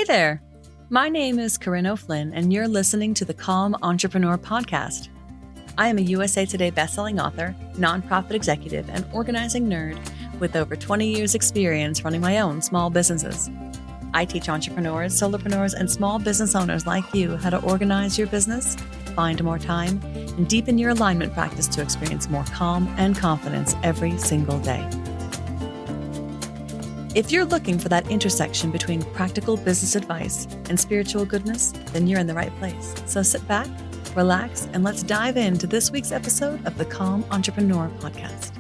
there. My name is Corinne O'Flynn, and you're listening to the Calm Entrepreneur Podcast. I am a USA Today bestselling author, nonprofit executive, and organizing nerd with over 20 years experience running my own small businesses. I teach entrepreneurs, solopreneurs, and small business owners like you how to organize your business, find more time, and deepen your alignment practice to experience more calm and confidence every single day. If you're looking for that intersection between practical business advice and spiritual goodness, then you're in the right place. So sit back, relax, and let's dive into this week's episode of the Calm Entrepreneur Podcast.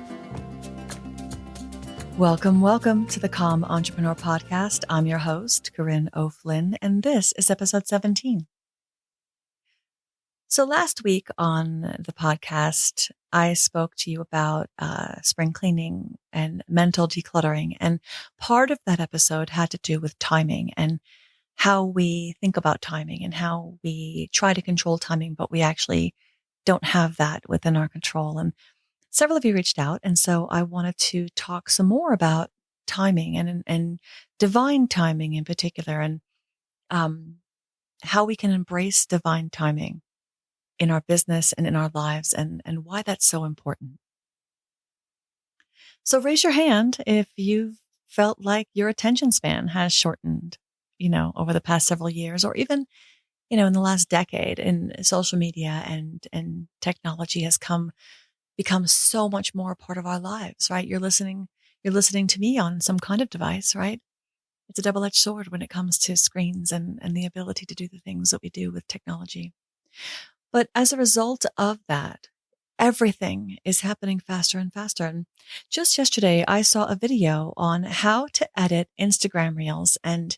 Welcome to the Calm Entrepreneur Podcast. I'm your host, Corinne O'Flynn, and this is episode 17. So last week on the podcast, I spoke to you about spring cleaning and mental decluttering. And part of that episode had to do with timing and how we think about timing and how we try to control timing, but we actually don't have that within our control. And several of you reached out. And so I wanted to talk some more about timing and divine timing in particular, and how we can embrace divine timing in our business and in our lives, and why that's so important. So raise your hand if you've felt like your attention span has shortened, over the past several years, or even, in the last decade. And social media and technology has become so much more a part of our lives, right? You're listening to me on some kind of device, right? It's a double-edged sword when it comes to screens and the ability to do the things that we do with technology. But as a result of that, everything is happening faster and faster. And just yesterday, I saw a video on how to edit Instagram Reels, and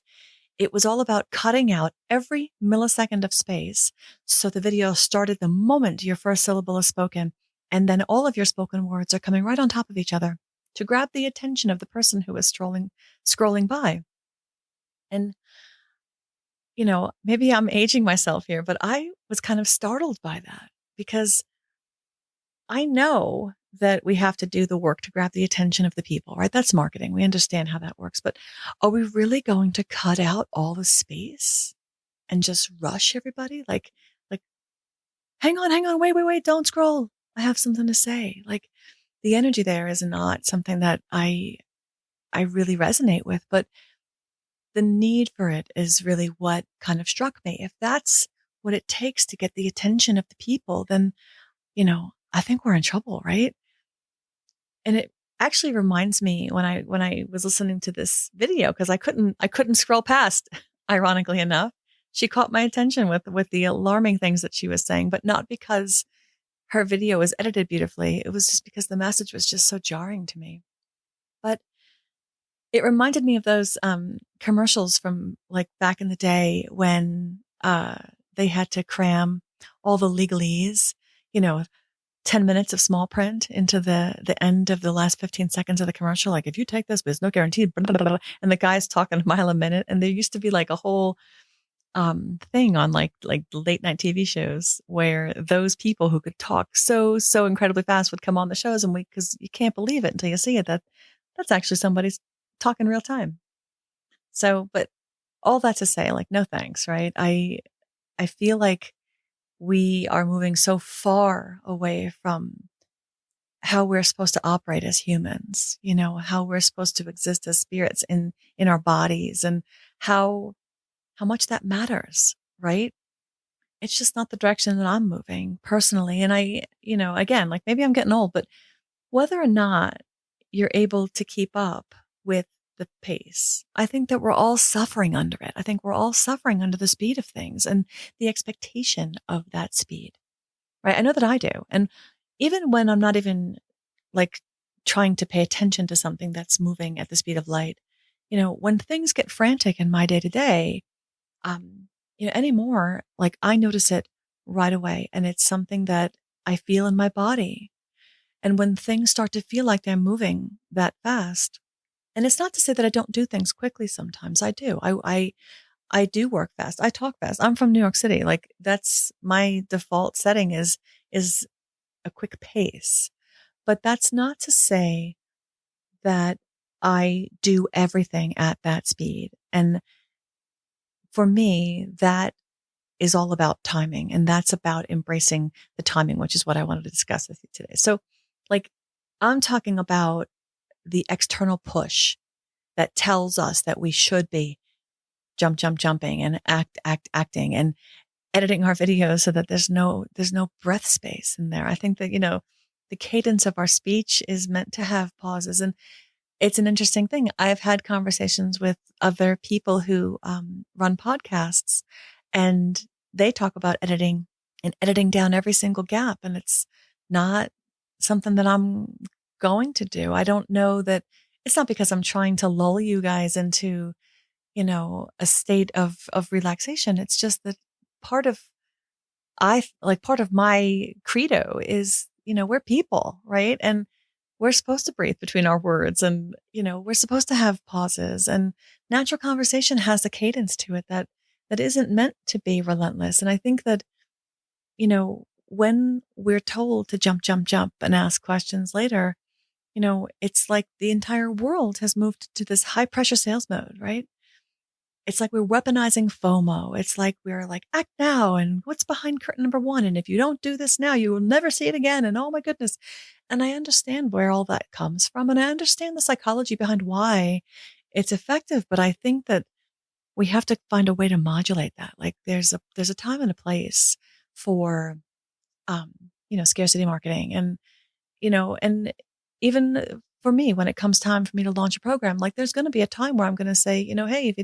it was all about cutting out every millisecond of space. So the video started the moment your first syllable is spoken, and then all of your spoken words are coming right on top of each other to grab the attention of the person who is scrolling by. And maybe I'm aging myself here, but I was kind of startled by that, because I know that we have to do the work to grab the attention of the people, right? That's marketing. We understand how that works, but are we really going to cut out all the space and just rush everybody? Like, hang on, wait, don't scroll. I have something to say. Like, the energy there is not something that I really resonate with, but the need for it is really what kind of struck me. If that's what it takes to get the attention of the people, then, I think we're in trouble, right? And it actually reminds me when I was listening to this video, because I couldn't scroll past, ironically enough. She caught my attention with the alarming things that she was saying, but not because her video was edited beautifully. It was just because the message was just so jarring to me. But it reminded me of those commercials from like back in the day when they had to cram all the legalese, 10 minutes of small print into the end of the last 15 seconds of the commercial. Like, if you take this, there's no guarantee. Blah, blah, blah, and the guy's talking a mile a minute. And there used to be like a whole thing on like late night TV shows where those people who could talk so incredibly fast would come on the shows, and because you can't believe it until you see it, that's actually somebody's talking real time. So, but all that to say, like, no thanks, right? I feel like we are moving so far away from how we're supposed to operate as humans, how we're supposed to exist as spirits in our bodies, and how much that matters, right? It's just not the direction that I'm moving personally. And I, again, like, maybe I'm getting old, but whether or not you're able to keep up with the pace, I think that we're all suffering under it. I think we're all suffering under the speed of things and the expectation of that speed, right? I know that I do. And even when I'm not even like trying to pay attention to something that's moving at the speed of light, when things get frantic in my day to day, anymore, like, I notice it right away. And it's something that I feel in my body. And when things start to feel like they're moving that fast, and it's not to say that I don't do things quickly. Sometimes I do. I do work fast. I talk fast. I'm from New York City. Like, that's my default setting is a quick pace. But that's not to say that I do everything at that speed. And for me, that is all about timing, and that's about embracing the timing, which is what I wanted to discuss with you today. So, like, I'm talking about the external push that tells us that we should be jumping and acting and editing our videos so that there's no breath space in there. I think that, the cadence of our speech is meant to have pauses. And it's an interesting thing. I've had conversations with other people who run podcasts, and they talk about editing and editing down every single gap. And it's not something that I'm going to do. I don't know that it's not because I'm trying to lull you guys into, a state of relaxation. It's just that part of part of my credo is, we're people, right? And we're supposed to breathe between our words, and, we're supposed to have pauses, and natural conversation has a cadence to it that isn't meant to be relentless. And I think that, when we're told to jump and ask questions later, it's like the entire world has moved to this high pressure sales mode, right? It's like we're weaponizing FOMO. It's like we're like, act now. And what's behind curtain number one? And if you don't do this now, you will never see it again. And oh my goodness. And I understand where all that comes from. And I understand the psychology behind why it's effective. But I think that we have to find a way to modulate that. Like there's a time and a place for, scarcity marketing, and even for me, when it comes time for me to launch a program, like there's going to be a time where I'm going to say, hey, if you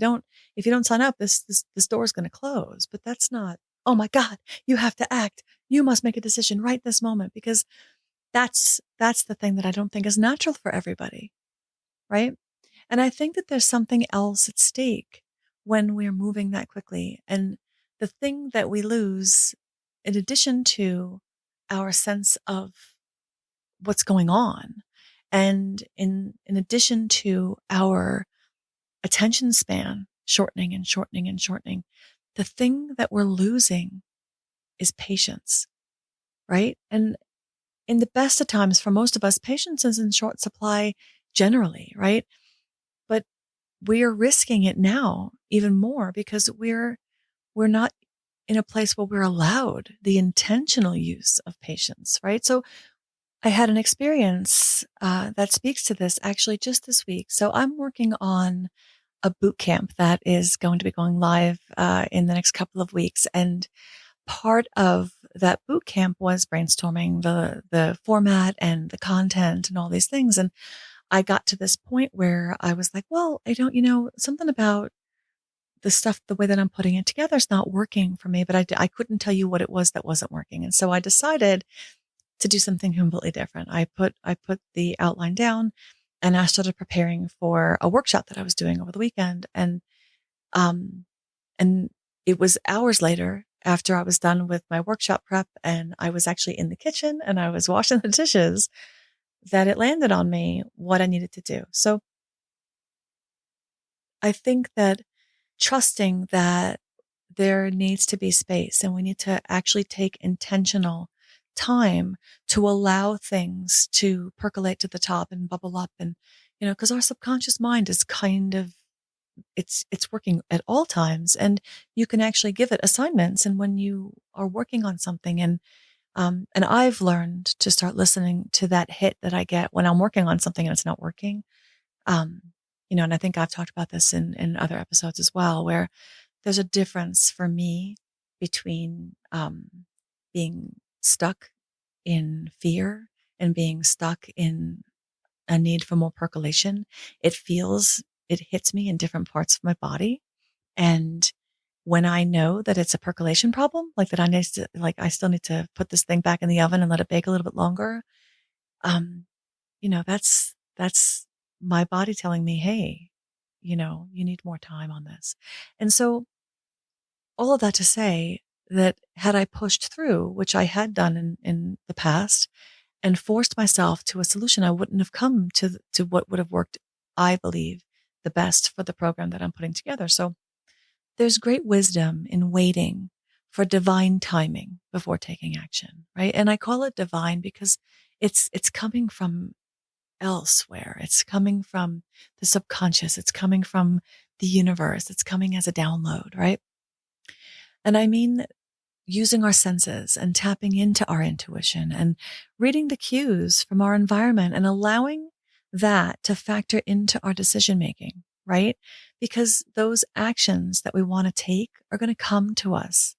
don't sign up, this door is going to close. But that's not, oh my God, you have to act. You must make a decision right this moment, because that's the thing that I don't think is natural for everybody. Right. And I think that there's something else at stake when we're moving that quickly. And the thing that we lose, in addition to our sense of what's going on, and in addition to our attention span shortening and shortening and shortening, the thing that we're losing is patience, right? And in the best of times, for most of us, patience is in short supply generally, right? But we are risking it now even more because we're not in a place where we're allowed the intentional use of patience, right? So I had an experience that speaks to this actually just this week. So I'm working on a boot camp that is going to be going live in the next couple of weeks. And part of that boot camp was brainstorming the format and the content and all these things. And I got to this point where I was like, well, I don't, something about the stuff, the way that I'm putting it together is not working for me, but I couldn't tell you what it was that wasn't working. And so I decided to do something completely different. I put the outline down, and I started preparing for a workshop that I was doing over the weekend. Um, and it was hours later, after I was done with my workshop prep and I was actually in the kitchen and I was washing the dishes, that it landed on me what I needed to do. So I think that trusting that there needs to be space, and we need to actually take intentional time to allow things to percolate to the top and bubble up. And, because our subconscious mind is kind of, it's working at all times, and you can actually give it assignments. And when you are working on something, and I've learned to start listening to that hit that I get when I'm working on something and it's not working. Um, and I think I've talked about this in other episodes as well, where there's a difference for me between being stuck in fear and being stuck in a need for more percolation. It hits me in different parts of my body. And when I know that it's a percolation problem, like that I still need to put this thing back in the oven and let it bake a little bit longer. Um, that's my body telling me, hey, you need more time on this. And so all of that to say that had I pushed through, which I had done in the past, and forced myself to a solution, I wouldn't have come to what would have worked, I believe, the best for the program that I'm putting together. So there's great wisdom in waiting for divine timing before taking action, right? And I call it divine because it's coming from elsewhere. It's coming from the subconscious. It's coming from the universe. It's coming as a download, right? And I mean using our senses and tapping into our intuition and reading the cues from our environment and allowing that to factor into our decision making, right? Because those actions that we want to take are going to come to us,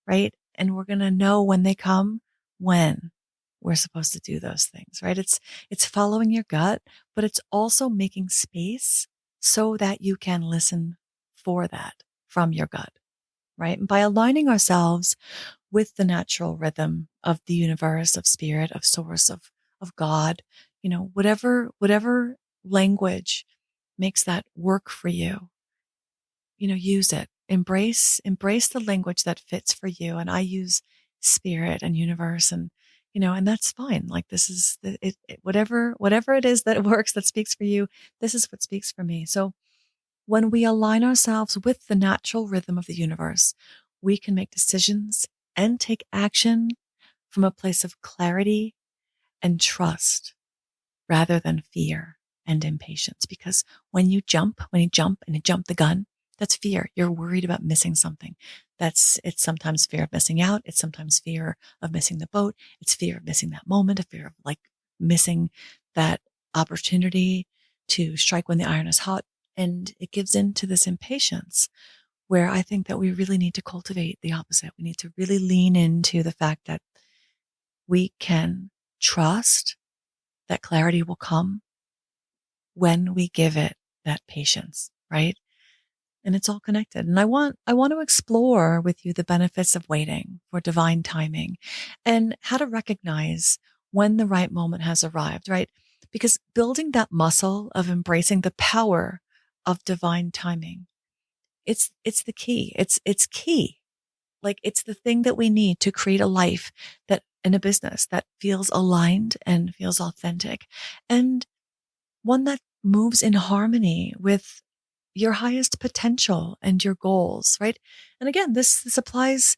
right? And we're going to know when they come, when we're supposed to do those things, right? It's following your gut, but it's also making space so that you can listen for that from your gut, right? And by aligning ourselves with the natural rhythm of the universe, of spirit, of source, of God, whatever language makes that work for you, use it. Embrace the language that fits for you. And I use spirit and universe and that's fine. Like this is whatever it is that works, that speaks for you. This is what speaks for me. So when we align ourselves with the natural rhythm of the universe, we can make decisions and take action from a place of clarity and trust rather than fear and impatience. Because when you jump and you jump the gun, that's fear. You're worried about missing something. It's sometimes fear of missing out. It's sometimes fear of missing the boat. It's fear of missing that moment, a fear of like missing that opportunity to strike when the iron is hot. And it gives into this impatience where I think that we really need to cultivate the opposite. We need to really lean into the fact that we can trust that clarity will come when we give it that patience, right? And it's all connected. And I want to explore with you the benefits of waiting for divine timing and how to recognize when the right moment has arrived, right? Because building that muscle of embracing the power of divine timing, it's the key. It's key. Like it's the thing that we need to create a life that in a business that feels aligned and feels authentic and one that moves in harmony with your highest potential and your goals, right? And again, this applies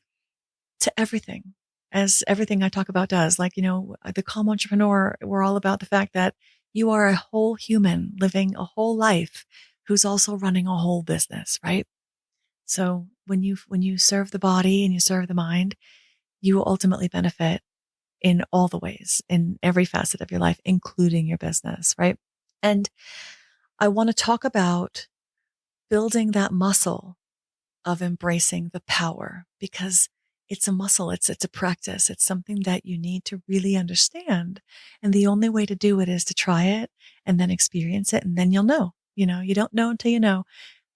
to everything, as everything I talk about does. Like, the calm entrepreneur, we're all about the fact that you are a whole human living a whole life who's also running a whole business, right? So when you serve the body and you serve the mind, you will ultimately benefit in all the ways, in every facet of your life, including your business, right? And I want to talk about building that muscle of embracing the power because it's a muscle. It's a practice. It's something that you need to really understand. And the only way to do it is to try it and then experience it. And then you'll know, you don't know until you know.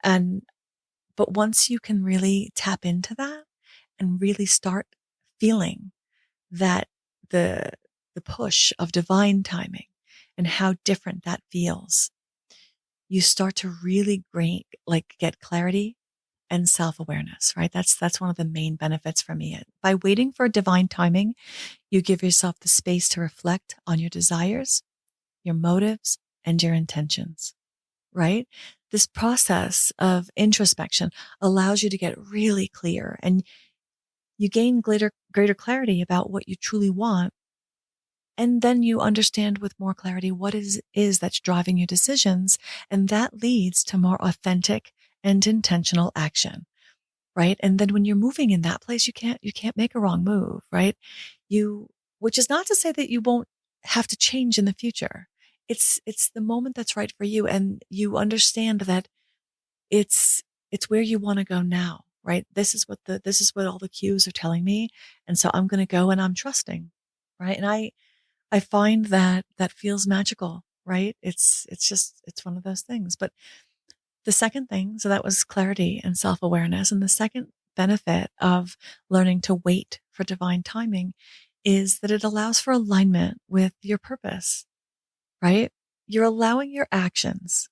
But once you can really tap into that and really start feeling that the, the push of divine timing and how different that feels, you start to really get clarity and self-awareness, right? That's one of the main benefits for me. By waiting for divine timing, you give yourself the space to reflect on your desires, your motives, and your intentions, right? This process of introspection allows you to get really clear and you gain greater clarity about what you truly want. And then you understand with more clarity what is that's driving your decisions. And that leads to more authentic and intentional action, right? And then when you're moving in that place, you can't make a wrong move, right? Which is not to say that you won't have to change in the future. It's the moment that's right for you. And you understand that it's, it's where you want to go now, right? This is what all the cues are telling me. And so I'm going to go and I'm trusting, right? And I find that that feels magical, right? It's one of those things. But the second thing, so that was clarity and self-awareness. And the second benefit of learning to wait for divine timing is that it allows for alignment with your purpose, right? You're allowing your actions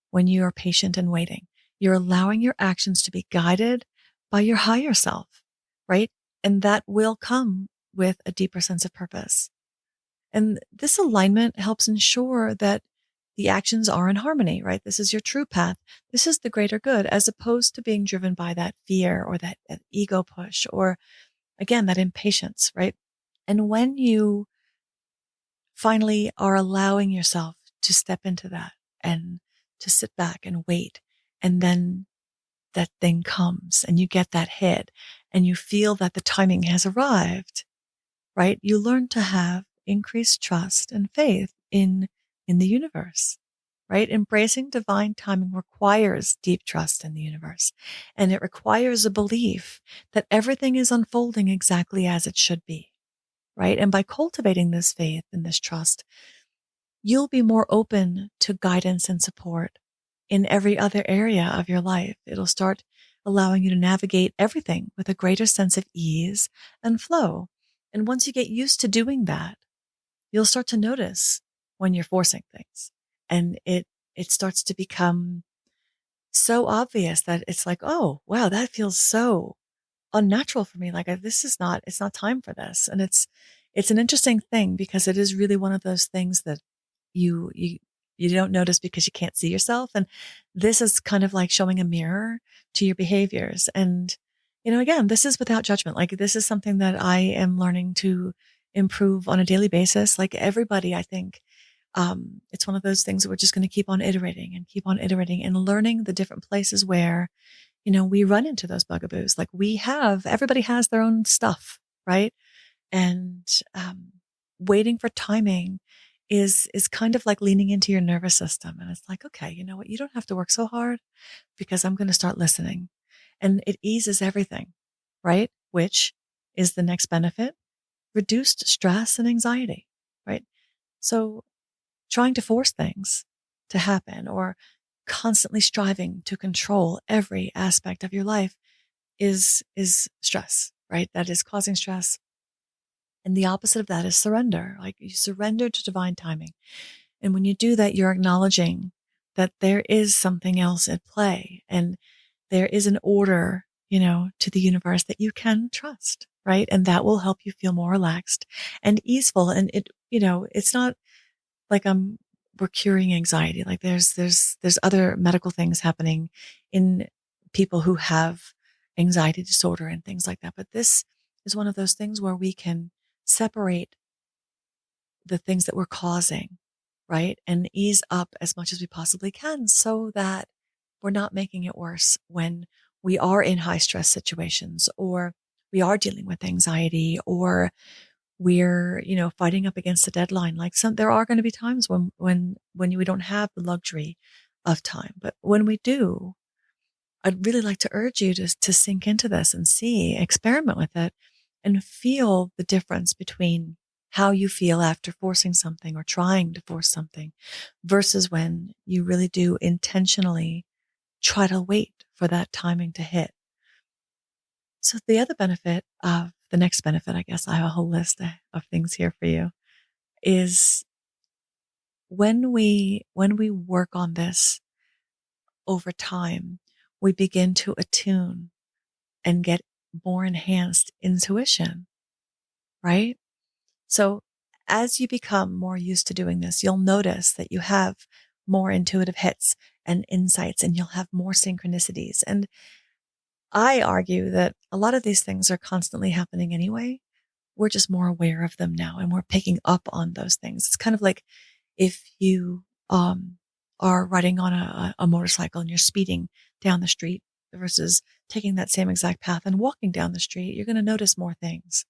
when you are patient and waiting. You're allowing your actions to be guided by your higher self, right? And that will come with a deeper sense of purpose. And this alignment helps ensure that the actions are in harmony, right? This is your true path. This is the greater good, as opposed to being driven by that fear or that ego push, or again, that impatience, right? And when you finally are allowing yourself to step into that and to sit back and wait, and then that thing comes and you get that hit and you feel that the timing has arrived, right? You learn to have increased trust and faith in the universe, right? Embracing divine timing requires deep trust in the universe, and it requires a belief that everything is unfolding exactly as it should be, right? And by cultivating this faith and this trust, you'll be more open to guidance and support in every other area of your life. It'll start allowing you to navigate everything with a greater sense of ease and flow. And once you get used to doing that, you'll start to notice when you're forcing things. And it starts to become so obvious that it's like, oh, wow, that feels so unnatural for me. Like this is not, it's not time for this. And it's an interesting thing because it is really one of those things that you, you, you don't notice because you can't see yourself. And this is kind of like showing a mirror to your behaviors. And, again, this is without judgment. Like this is something that I am learning to improve on a daily basis. Like everybody, I think, it's one of those things that we're just going to keep on iterating and learning the different places where we run into those bugaboos. Like everybody has their own stuff, right? And waiting for timing is kind of like leaning into your nervous system. And it's like, okay, you know what? You don't have to work so hard because I'm going to start listening. And it eases everything, right? Which is the next benefit, reduced stress and anxiety, right? So trying to force things to happen or constantly striving to control every aspect of your life is stress, right? That is causing stress. And the opposite of that is surrender. Like you surrender to divine timing. And when you do that, you're acknowledging that there is something else at play and there is an order, to the universe that you can trust, right? And that will help you feel more relaxed and easeful. And it's not like we're curing anxiety. Like there's other medical things happening in people who have anxiety disorder and things like that. But this is one of those things where we can separate the things that we're causing, right? And ease up as much as we possibly can so that we're not making it worse when we are in high stress situations or we are dealing with anxiety or we're, fighting up against a deadline. Like there are going to be times when we don't have the luxury of time. But when we do, I'd really like to urge you to sink into this and experiment with it and feel the difference between how you feel after forcing something or trying to force something versus when you really do intentionally try to wait for that timing to hit. So the next benefit, I guess I have a whole list of things here for you, is when we work on this over time, we begin to attune and get more enhanced intuition, right? So as you become more used to doing this, you'll notice that you have more intuitive hits and insights, and you'll have more synchronicities. And I argue that a lot of these things are constantly happening anyway. We're just more aware of them now and we're picking up on those things. It's kind of like if you are riding on a motorcycle and you're speeding down the street versus taking that same exact path and walking down the street, you're going to notice more things,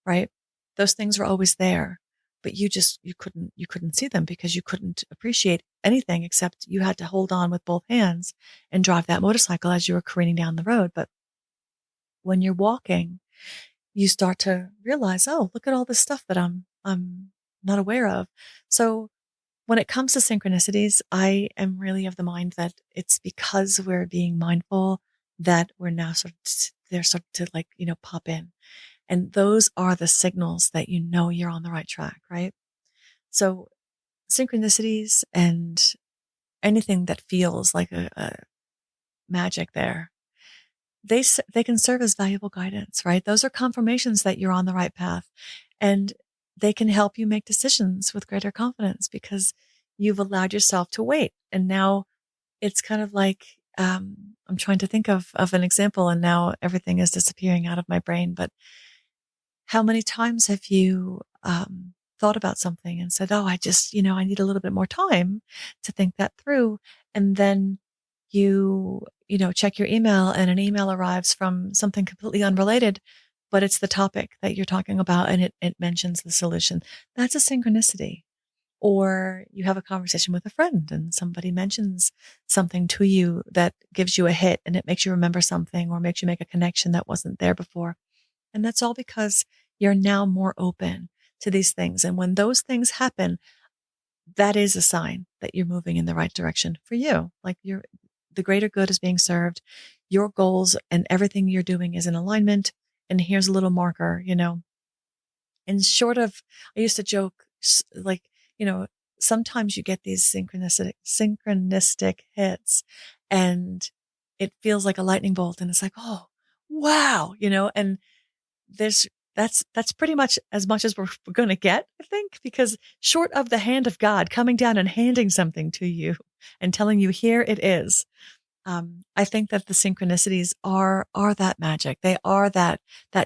right? Those things are always there, but you couldn't see them because you couldn't appreciate anything except you had to hold on with both hands and drive that motorcycle as you were careening down the road. But when you're walking, you start to realize, oh, look at all this stuff that I'm not aware of. So when it comes to synchronicities, I am really of the mind that it's because we're being mindful that we're now they're starting to pop in. And those are the signals that you're on the right track, right? So synchronicities and anything that feels like a magic there, they can serve as valuable guidance, right? Those are confirmations that you're on the right path, and they can help you make decisions with greater confidence because you've allowed yourself to wait. And now it's kind of like, I'm trying to think of an example and now everything is disappearing out of my brain. But how many times have you, thought about something and said, oh, I just, I need a little bit more time to think that through. And then you check your email and an email arrives from something completely unrelated, but it's the topic that you're talking about and it mentions the solution. That's a synchronicity. Or you have a conversation with a friend and somebody mentions something to you that gives you a hit and it makes you remember something or makes you make a connection that wasn't there before. And that's all because you're now more open to these things. And when those things happen, that is a sign that you're moving in the right direction for you. Like the greater good is being served. Your goals and everything you're doing is in alignment. And here's a little marker. And short of, I used to joke, like, you know, sometimes you get these synchronistic hits and it feels like a lightning bolt and it's like, oh, wow, and there's, that's pretty much as we're going to get, I think, because short of the hand of God coming down and handing something to you and telling you, here it is. I think that the synchronicities are that magic. They are that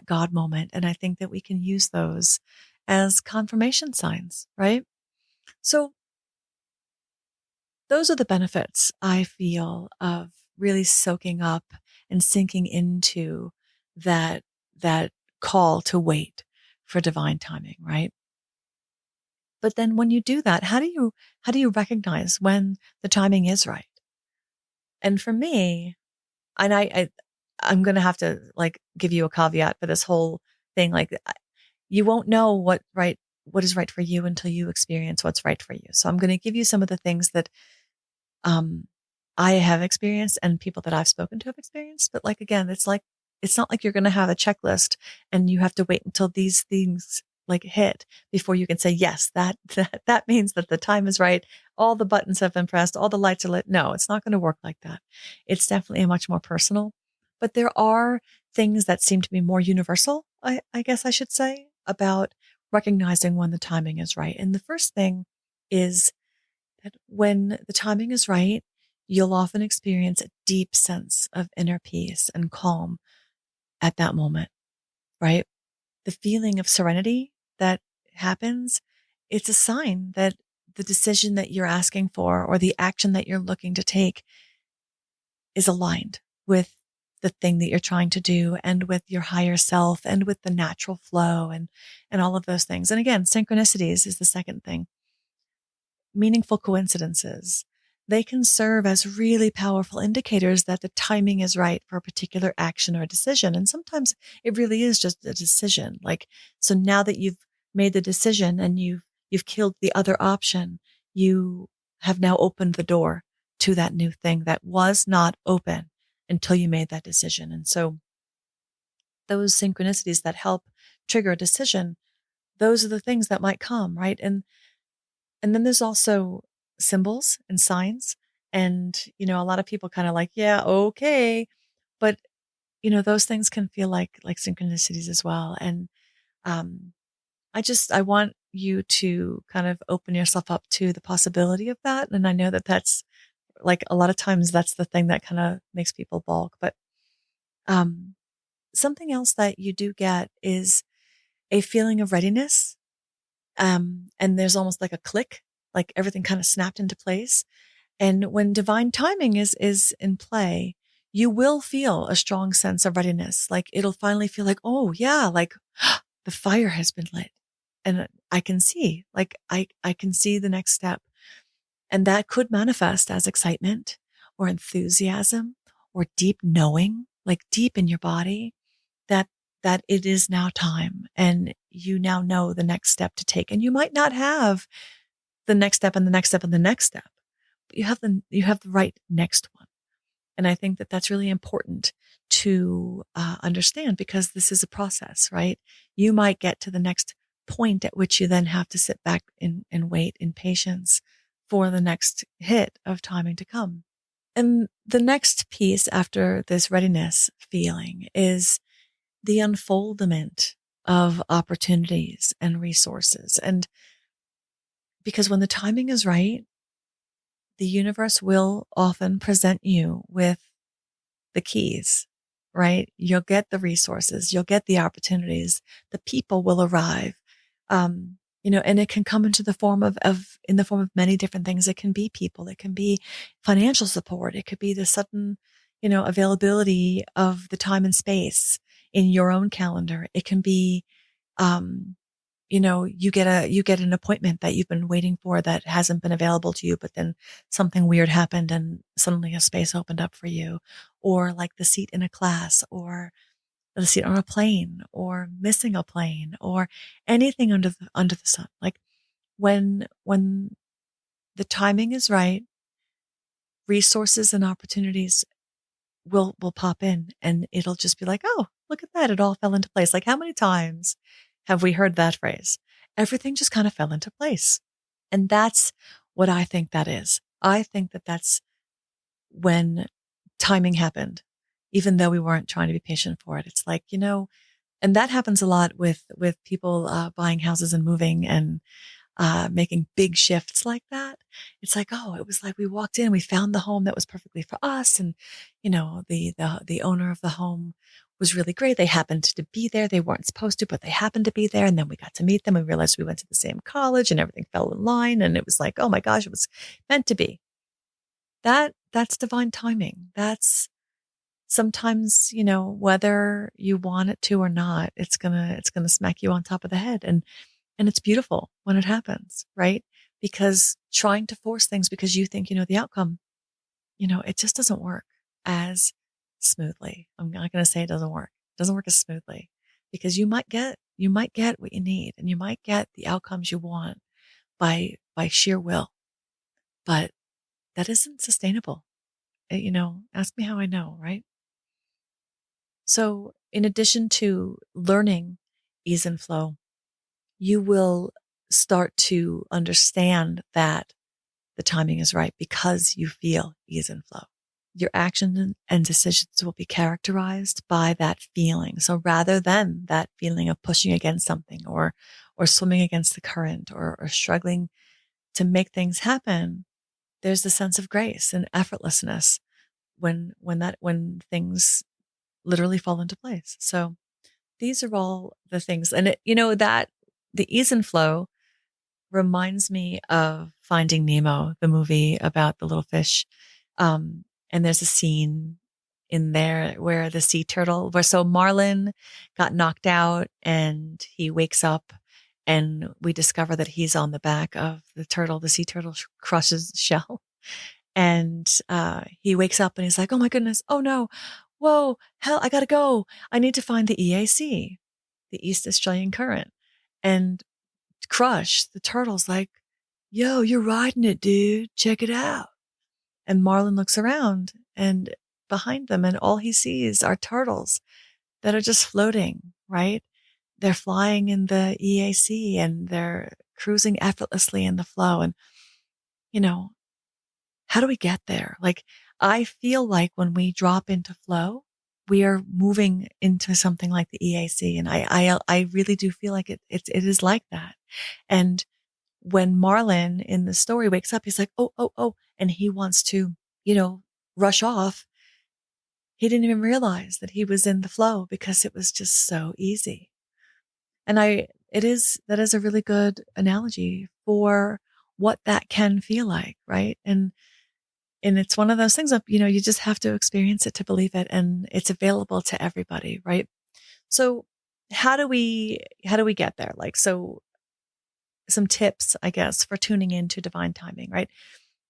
God moment. And I think that we can use those as confirmation signs, right? So those are the benefits I feel of really soaking up and sinking into that, that call to wait for divine timing, right? But then when you do that, how do you recognize when the timing is right? And for me, and I'm going to have to like give you a caveat for this whole thing. Like you won't know what is right for you until you experience what's right for you. So I'm going to give you some of the things that, um, I have experienced and people that I've spoken to have experienced. But like, again, it's not like you're going to have a checklist and you have to wait until these things like hit before you can say, yes, that means that the time is right. All the buttons have been pressed. All the lights are lit. No, it's not going to work like that. It's definitely a much more personal, but there are things that seem to be more universal. I guess I should say about recognizing when the timing is right. And the first thing is that when the timing is right, you'll often experience a deep sense of inner peace and calm at that moment, right? The feeling of serenity that happens, it's a sign that the decision that you're asking for or the action that you're looking to take is aligned with the thing that you're trying to do and with your higher self and with the natural flow and all of those things. And again, synchronicities is the second thing. Meaningful coincidences. They can serve as really powerful indicators that the timing is right for a particular action or decision. And sometimes it really is just a decision. Like, so now that you've made the decision and you've killed the other option, you have now opened the door to that new thing that was not open until you made that decision. And so those synchronicities that help trigger a decision, those are the things that might come, right? And then there's also symbols and signs. And, a lot of people kind of like, yeah, okay. But, those things can feel like synchronicities as well. And, um, I want you to kind of open yourself up to the possibility of that. And I know that that's like a lot of times that's the thing that kind of makes people balk. But, um, something else that you do get is a feeling of readiness. And there's almost like a click, like everything kind of snapped into place. And when divine timing is in play, you will feel a strong sense of readiness. Like it'll finally feel like, oh yeah, like the fire has been lit. And I can see, like I can see the next step. And that could manifest as excitement or enthusiasm or deep knowing, like deep in your body that that it is now time and you now know the next step to take. And you might not have the next step and the next step and the next step, but you have the right next one. And I think that that's really important to understand because this is a process, right? You might get to the next point at which you then have to sit back and wait in patience for the next hit of timing to come. And the next piece after this readiness feeling is the unfoldment of opportunities and resources. And because when the timing is right, the universe will often present you with the keys, right? You'll get the resources, you'll get the opportunities, the people will arrive. and it can come into the form in the form of many different things. It can be people, it can be financial support. It could be the sudden, availability of the time and space in your own calendar. It can be, um, you get an appointment that you've been waiting for that hasn't been available to you, but then something weird happened and suddenly a space opened up for you, or like the seat in a class, or the seat on a plane, or missing a plane, or anything under the sun. Like when the timing is right, resources and opportunities will pop in, and it'll just be like, oh, look at that. It all fell into place. Like, how many times have we heard that phrase? Everything just kind of fell into place. And that's what I think that is. I think that that's when timing happened, even though we weren't trying to be patient for it. It's like, and that happens a lot with people buying houses and moving and making big shifts like that. It's like, oh, it was like we walked in, we found the home that was perfectly for us. And, the owner of the home was really great. They happened to be there. They weren't supposed to, but they happened to be there. And then we got to meet them. We realized we went to the same college and everything fell in line. And it was like, oh my gosh, it was meant to be. That's divine timing. That's sometimes, whether you want it to or not, it's gonna smack you on top of the head. And it's beautiful when it happens, right? Because trying to force things because you think you know the outcome, it just doesn't work as smoothly. I'm not going to say it doesn't work. It doesn't work as smoothly because you might get what you need and you might get the outcomes you want by sheer will, but that isn't sustainable. Ask me how I know, right? So in addition to learning ease and flow, you will start to understand that the timing is right because you feel ease and flow. Your actions and decisions will be characterized by that feeling. So rather than that feeling of pushing against something or swimming against the current or struggling to make things happen, there's the sense of grace and effortlessness when things literally fall into place. So these are all the things. And that the ease and flow reminds me of Finding Nemo, the movie about the little fish. And there's a scene in there where the sea turtle, where so Marlin got knocked out and he wakes up and we discover that he's on the back of the turtle. The sea turtle crushes shell. And he wakes up and he's like, oh my goodness, oh no, whoa, hell, I gotta go. I need to find the EAC, the East Australian Current. And Crush, the turtle's like, yo, you're riding it, dude. Check it out. And Marlin looks around and behind them, and all he sees are turtles that are just floating, right? They're flying in the EAC and they're cruising effortlessly in the flow. And, you know, how do we get there? Like, I feel like when we drop into flow, we are moving into something like the EAC. And I really do feel like it is like that. And when Marlin in the story wakes up, he's like, oh, oh, oh. And he wants to, rush off. He didn't even realize that he was in the flow because it was just so easy. And that is a really good analogy for what that can feel like, right? And it's one of those things of, you just have to experience it to believe it, and it's available to everybody, right? So how do we get there? Like, so some tips, I guess, for tuning into divine timing, right?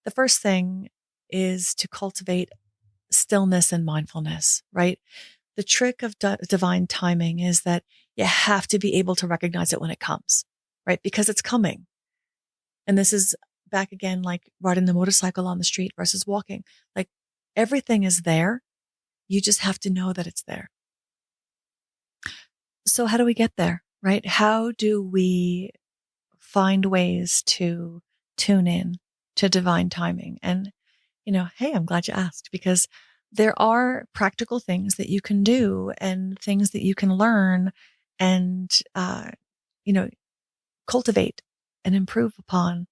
The first thing is to cultivate stillness and mindfulness, right? The trick of divine timing is that you have to be able to recognize it when it comes, right? Because it's coming. And this is back again, like riding the motorcycle on the street versus walking. Like, everything is there. You just have to know that it's there. So how do we get there, right? How do we find ways to tune in to divine timing? And, hey, I'm glad you asked, because there are practical things that you can do and things that you can learn and, cultivate and improve upon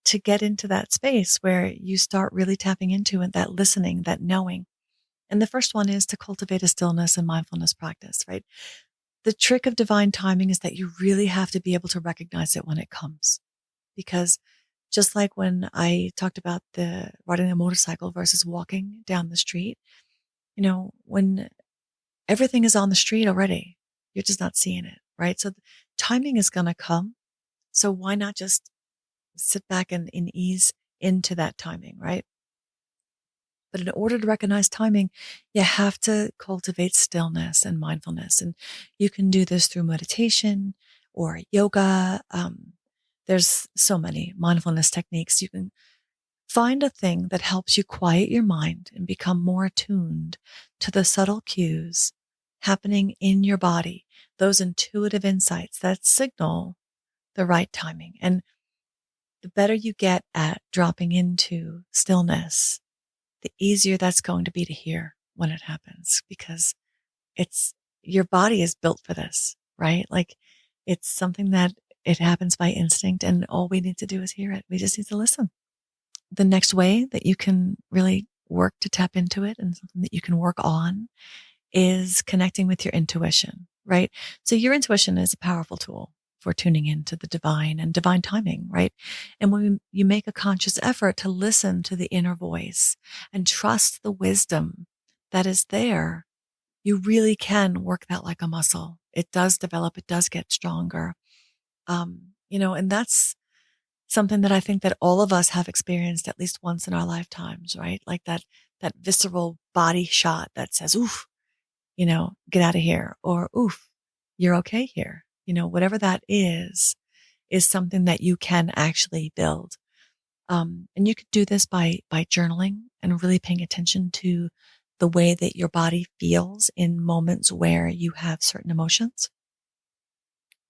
to get into that space where you start really tapping into it, that listening, that knowing. And the first one is to cultivate a stillness and mindfulness practice, right? the trick of divine timing is that you really have to be able to recognize it when it comes. Because just like when I talked about the riding a motorcycle versus walking down the street, when everything is on the street already, you're just not seeing it, right? So timing is going to come. So why not just sit back and ease into that timing, right? But in order to recognize timing, you have to cultivate stillness and mindfulness. And you can do this through meditation or yoga. There's so many mindfulness techniques. You can find a thing that helps you quiet your mind and become more attuned to the subtle cues happening in your body, those intuitive insights that signal the right timing. And the better you get at dropping into stillness, the easier that's going to be to hear when it happens, because it's your body is built for this, right? Like it's something that it happens by instinct, and all we need to do is hear it. We just need to listen. The next way that you can really work to tap into it, and something that you can work on, is connecting with your intuition, right? So your intuition is a powerful tool for tuning into the divine and divine timing, right? And when you make a conscious effort to listen to the inner voice and trust the wisdom that is there, you really can work that like a muscle. It does develop, it does get stronger. And that's something that I think that all of us have experienced at least once in our lifetimes, right? Like that visceral body shot that says, oof, get out of here, or oof, you're okay here. Whatever that is something that you can actually build. And you could do this by journaling and really paying attention to the way that your body feels in moments where you have certain emotions.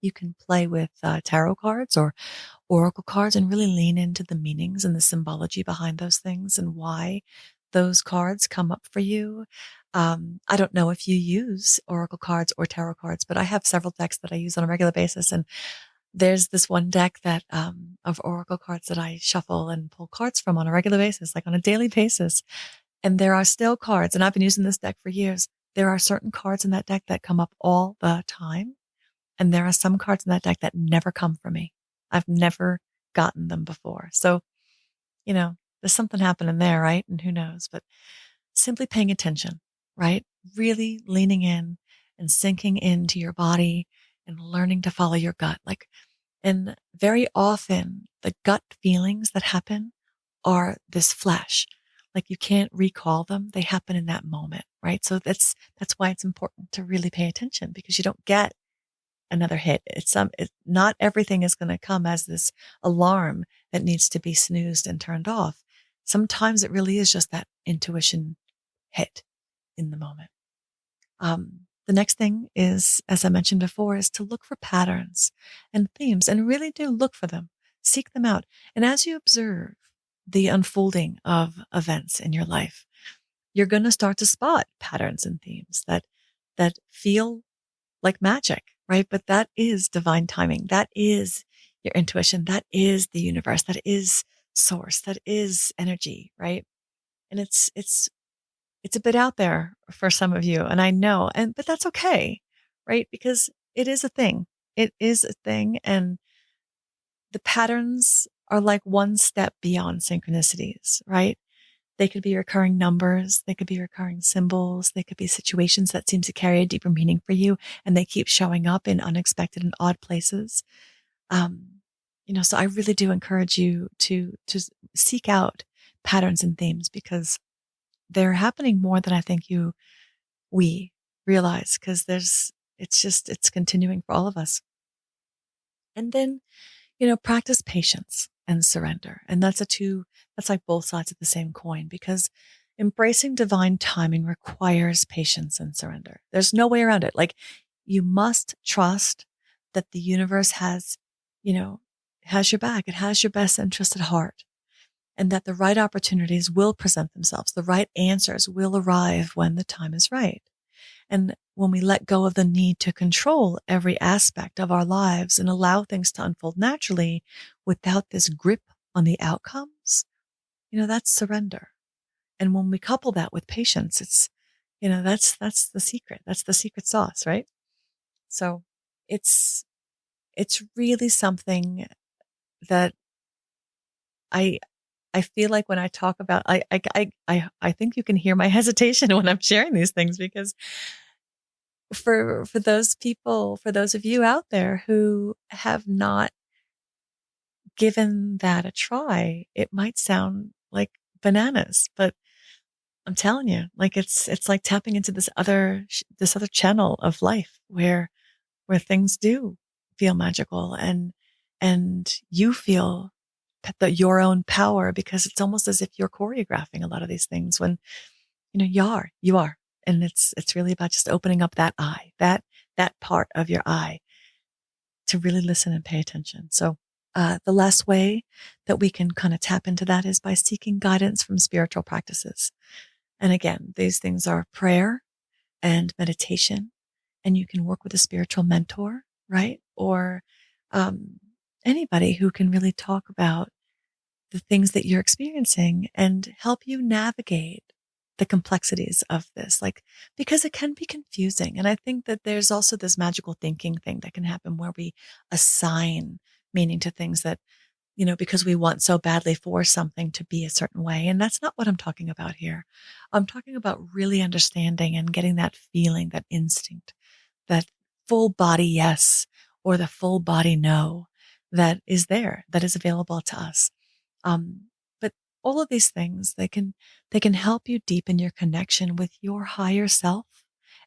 You can play with tarot cards or oracle cards and really lean into the meanings and the symbology behind those things and why those cards come up for you. I don't know if you use oracle cards or tarot cards, but I have several decks that I use on a regular basis. And there's this one deck that of oracle cards that I shuffle and pull cards from on a regular basis, like on a daily basis. And there are still cards, and I've been using this deck for years. There are certain cards in that deck that come up all the time. And there are some cards in that deck that never come for me. I've never gotten them before. So, there's something happening there, right? And who knows? But simply paying attention, right? Really leaning in and sinking into your body and learning to follow your gut. And very often the gut feelings that happen are this flash. Like you can't recall them. They happen in that moment, right? So that's why it's important to really pay attention, because you don't get another hit. Not everything is going to come as this alarm that needs to be snoozed and turned off. Sometimes it really is just that intuition hit in the moment. The next thing is, as I mentioned before, is to look for patterns and themes, and really do look for them, seek them out. And as you observe the unfolding of events in your life, you're going to start to spot patterns and themes that feel like magic, right? But that is divine timing. That is your intuition. That is the universe. That is source. That is energy, right? And it's a bit out there for some of you, and I know, but that's okay, right? Because it is a thing. It is a thing, and the patterns are like one step beyond synchronicities, right? They could be recurring numbers. They could be recurring symbols. They could be situations that seem to carry a deeper meaning for you, and they keep showing up in unexpected and odd places. So I really do encourage you to seek out patterns and themes, because they're happening more than I think we realize, because it's continuing for all of us. And then, practice patience and surrender. And that's like both sides of the same coin, because embracing divine timing requires patience and surrender. There's no way around it. Like, you must trust that the universe has your back. It has your best interest at heart, and that the right opportunities will present themselves. The right answers will arrive when the time is right. And when we let go of the need to control every aspect of our lives and allow things to unfold naturally without this grip on the outcomes, that's surrender. And when we couple that with patience, it's, that's the secret. That's the secret sauce, right? So it's, it's really something that I, I feel like when I talk about, I think you can hear my hesitation when I'm sharing these things, because for those people, for those of you out there who have not given that a try, it might sound like bananas, but I'm telling you, like it's like tapping into this other channel of life where things do feel magical, and you feel your own power, because it's almost as if you're choreographing a lot of these things when, you are. And it's really about just opening up that eye, that part of your eye, to really listen and pay attention. So, the last way that we can kind of tap into that is by seeking guidance from spiritual practices. And again, these things are prayer and meditation, and you can work with a spiritual mentor, right? Or, um, anybody who can really talk about the things that you're experiencing and help you navigate the complexities of this, like, because it can be confusing. And I think that there's also this magical thinking thing that can happen where we assign meaning to things that, because we want so badly for something to be a certain way. And that's not what I'm talking about here. I'm talking about really understanding and getting that feeling, that instinct, that full body yes, or the full body no, that is there, that is available to us. But all of these things, they can help you deepen your connection with your higher self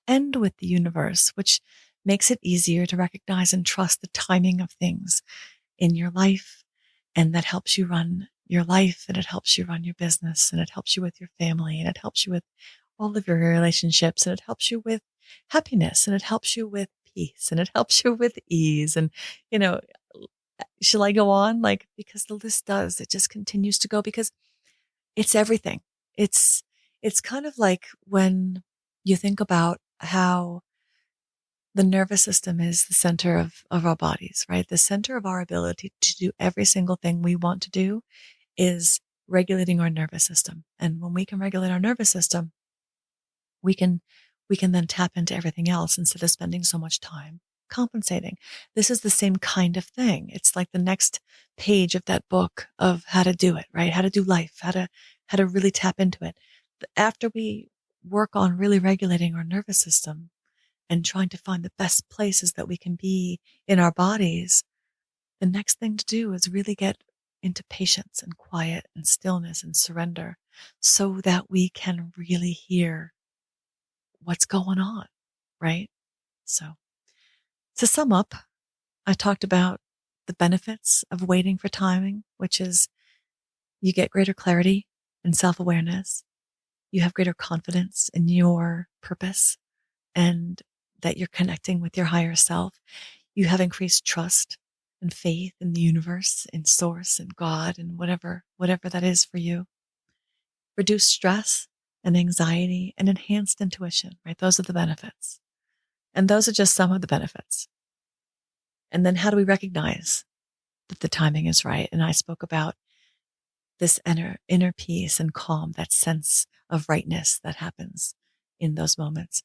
and with the universe, which makes it easier to recognize and trust the timing of things in your life. And that helps you run your life, and it helps you run your business, and it helps you with your family, and it helps you with all of your relationships, and it helps you with happiness, and it helps you with peace, and it helps you with ease. And, you know, shall I go on? Like, because the list does, it just continues to go, because it's everything. It's, it's kind of like when you think about how the nervous system is the center of our bodies, right? The center of our ability to do every single thing we want to do is regulating our nervous system. And when we can regulate our nervous system, we can we can then tap into everything else instead of spending so much time compensating. This is the same kind of thing. It's like the next page of that book of how to do it, right? How to do life, how to really tap into it. But after we work on really regulating our nervous system and trying to find the best places that we can be in our bodies, the next thing to do is really get into patience and quiet and stillness and surrender, so that we can really hear what's going on, right? So, to sum up, I talked about the benefits of waiting for timing, which is you get greater clarity and self-awareness. You have greater confidence in your purpose and that you're connecting with your higher self. You have increased trust and faith in the universe, in source, and God, and whatever that is for you. Reduce stress and anxiety and enhanced intuition, right? Those are the benefits. And those are just some of the benefits. And then how do we recognize that the timing is right? And I spoke about this inner peace and calm, that sense of rightness that happens in those moments.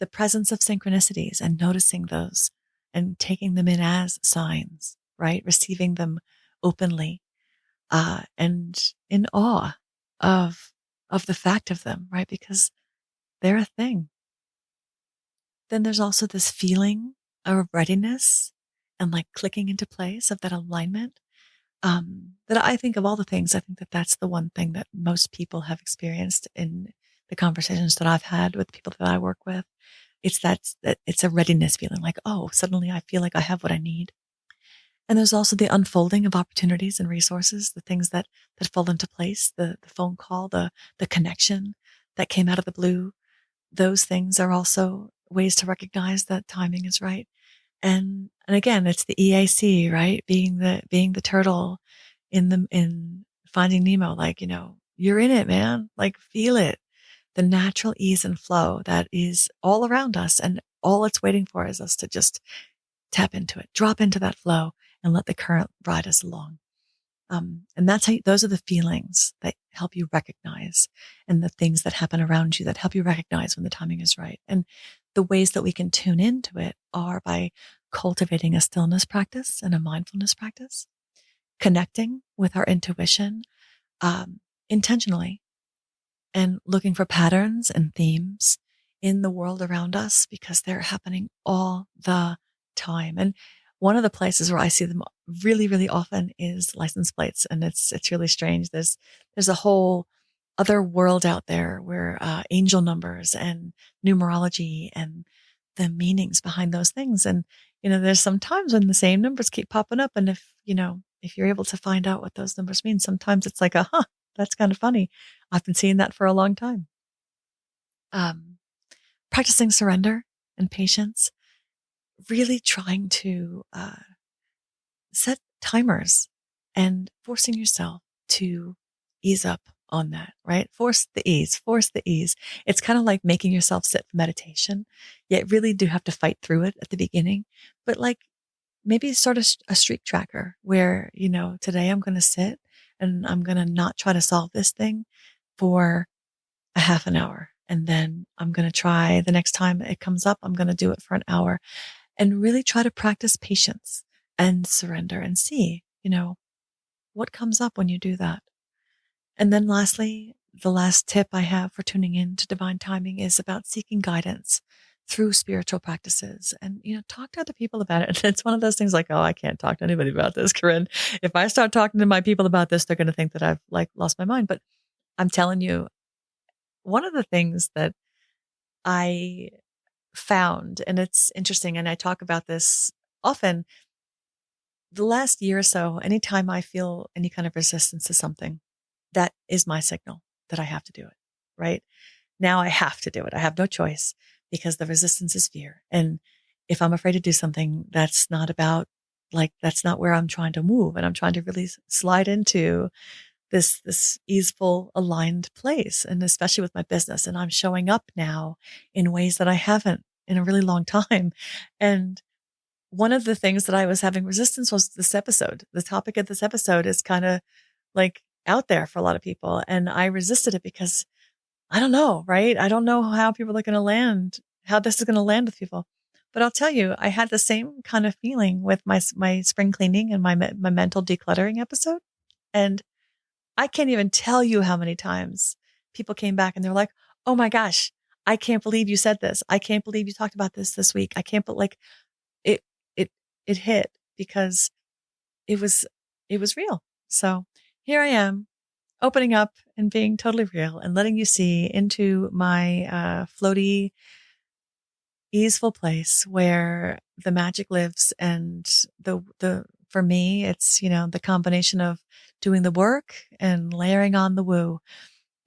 The presence of synchronicities and noticing those and taking them in as signs, right? Receiving them openly, and in awe of, of the fact of them, right? Because they're a thing. Then there's also this feeling of readiness and like clicking into place of that alignment. That I think of all the things, I think that that's the one thing that most people have experienced in the conversations that I've had with people that I work with. It's that it's a readiness feeling, like, oh, suddenly I feel like I have what I need. And there's also the unfolding of opportunities and resources, the things that fall into place, the phone call, the connection that came out of the blue. Those things are also ways to recognize that timing is right. And again, it's the EAC, right? Being the turtle in Finding Nemo, like, you're in it, man. Like, feel it. The natural ease and flow that is all around us, and all it's waiting for is us to just tap into it, drop into that flow, and let the current ride us along. And those are the feelings that help you recognize, and the things that happen around you that help you recognize when the timing is right. And the ways that we can tune into it are by cultivating a stillness practice and a mindfulness practice, connecting with our intuition intentionally, and looking for patterns and themes in the world around us because they're happening all the time. And one of the places where I see them really, really often is license plates. And it's really strange. There's a whole other world out there where angel numbers and numerology and the meanings behind those things. And, there's some times when the same numbers keep popping up. And if you're able to find out what those numbers mean, sometimes it's like, that's kind of funny. I've been seeing that for a long time. Practicing surrender and patience, really trying to set timers and forcing yourself to ease up on that, right? Force the ease. It's kind of like making yourself sit for meditation. Yet really do have to fight through it at the beginning. But like maybe start a streak tracker where, today I'm going to sit and I'm going to not try to solve this thing for a half an hour. And then I'm going to try the next time it comes up, I'm going to do it for an hour and really try to practice patience and surrender and see, what comes up when you do that. And then lastly, the last tip I have for tuning in to divine timing is about seeking guidance through spiritual practices and, talk to other people about it. It's one of those things like, oh, I can't talk to anybody about this, Corinne. If I start talking to my people about this, they're going to think that I've lost my mind. But I'm telling you, one of the things that I found, and it's interesting, and I talk about this often, the last year or so, anytime I feel any kind of resistance to something, that is my signal that I have to do it, right? Now I have to do it. I have no choice because the resistance is fear. And if I'm afraid to do something, that's not where I'm trying to move. And I'm trying to really slide into this easeful, aligned place. And especially with my business. And I'm showing up now in ways that I haven't in a really long time. And one of the things that I was having resistance was this episode. The topic of this episode is kind of like out there for a lot of people. And I resisted it because I don't know, right? I don't know how people are going to land, how this is going to land with people. But I'll tell you, I had the same kind of feeling with my spring cleaning and my mental decluttering episode. And I can't even tell you how many times people came back and they're like, oh my gosh, I can't believe you said this. I can't believe you talked about this week. I can't, but it, it, it hit because it was real. So here I am opening up and being totally real and letting you see into my, floaty, easeful place where the magic lives. And for me, it's, the combination of doing the work and layering on the woo.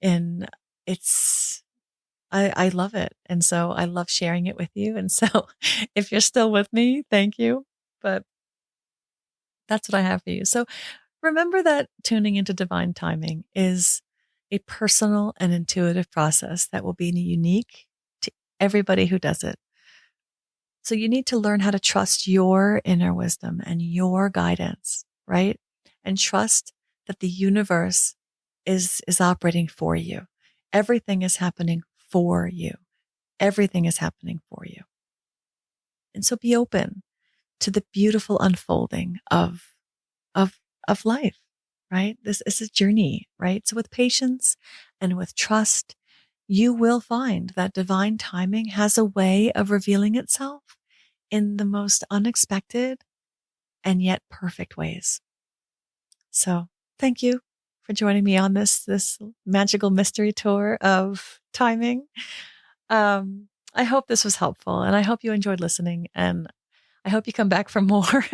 And I love it. And so I love sharing it with you. And so if you're still with me, thank you. But that's what I have for you. So remember that tuning into divine timing is a personal and intuitive process that will be unique to everybody who does it. So you need to learn how to trust your inner wisdom and your guidance, right? And trust that the universe is operating for you. Everything is happening for you. Everything is happening for you. And so be open to the beautiful unfolding of life, right? This is a journey, right? So with patience and with trust, you will find that divine timing has a way of revealing itself in the most unexpected and yet perfect ways. So thank you for joining me on this magical mystery tour of timing. I hope this was helpful and I hope you enjoyed listening and I hope you come back for more.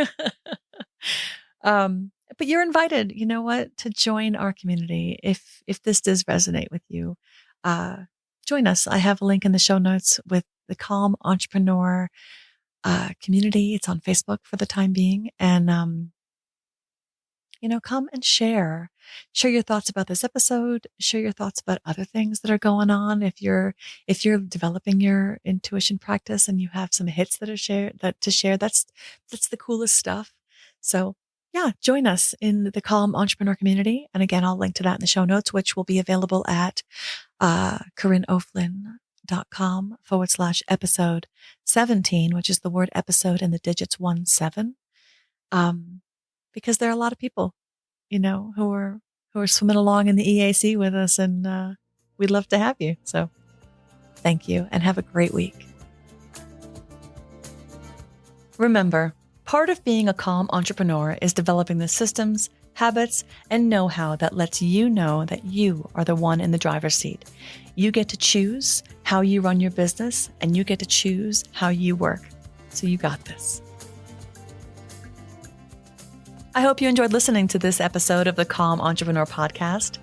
But you're invited, you know what, to join our community. If this does resonate with you, join us. I have a link in the show notes with the Calm Entrepreneur community. It's on Facebook for the time being. And, come and share your thoughts about this episode, share your thoughts about other things that are going on. If you're developing your intuition practice and you have some hits to share, that's the coolest stuff. So yeah, join us in the Calm Entrepreneur community. And again, I'll link to that in the show notes, which will be available at, CorinneOflin.com corinneplin.com/episode 17, which is the word episode and the digits 17. Because there are a lot of people, who are swimming along in the EAC with us, and we'd love to have you. So thank you and have a great week. Remember, part of being a calm entrepreneur is developing the systems, habits, and know-how that lets you know that you are the one in the driver's seat. You get to choose how you run your business, and you get to choose how you work. So you got this. I hope you enjoyed listening to this episode of the Calm Entrepreneur Podcast.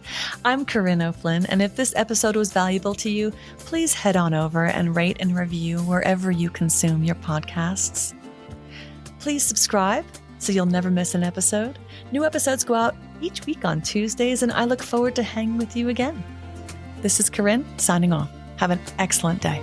I'm Corinne O'Flynn, and if this episode was valuable to you, please head on over and rate and review wherever you consume your podcasts. Please subscribe so you'll never miss an episode. New episodes go out each week on Tuesdays, and I look forward to hanging with you again. This is Corinne signing off. Have an excellent day.